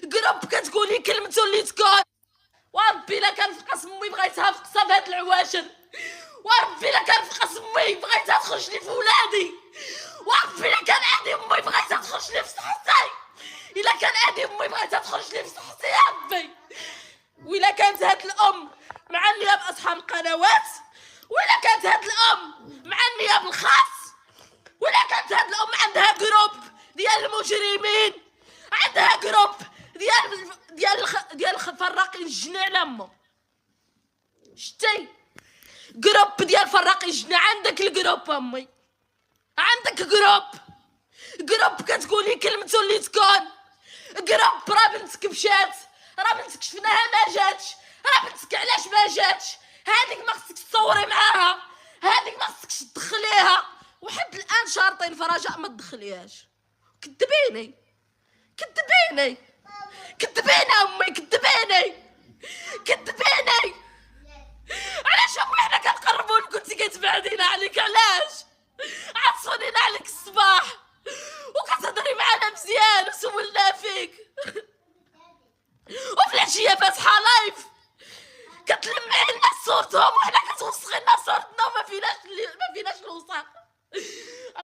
جروب كتقولي كلمته اللي تكون. وربي الا كان في قسم امي بغيتها في قصه بهاد العواشر، وربي الا كان في قسم امي بغيتها تخرج لي في ولادي، وربي الا كان عندي امي بغيتها تخرج لي في صحتي، الا كان عندي امي بغيتها تخرج لي في صحتي يا ربي. وإلا كانت هاد الام معنيه باصحاب القنوات، وإلا كانت هاد الام معنيه بالخاص، وإلا كانت هاد الام عندها جروب ديال المجرمين، عندها جروب ديال فراقين الجنة على امه. شتي جروب ديال فراقين الجنة؟ عندك الجروب امي، عندك جروب كتقولي كلمته اللي تكون. جروب راه بنتك مشات، راه بنتك شفناها ما جاتش، راه بنتك علاش ما جاتش؟ هذيك ما خصكش تصوري معاها، هذيك ما خصكش تدخليها، وحد الان شارطين فرجاء ما تدخليهاش. كذبيني كذبيني كذبيني امي، كذبيني. علاش امي حنا كنقربوا لك كنتي كتبعدينا عليك؟ علاش عصونينا عليك الصباح وكتهضري معانا مزيان وسولنا فيك، وفي العشيه فاتحه لايف كتلمعي لنا صورتهم وحنا كتوسخي لنا صورتنا وما فيناش الوساخ.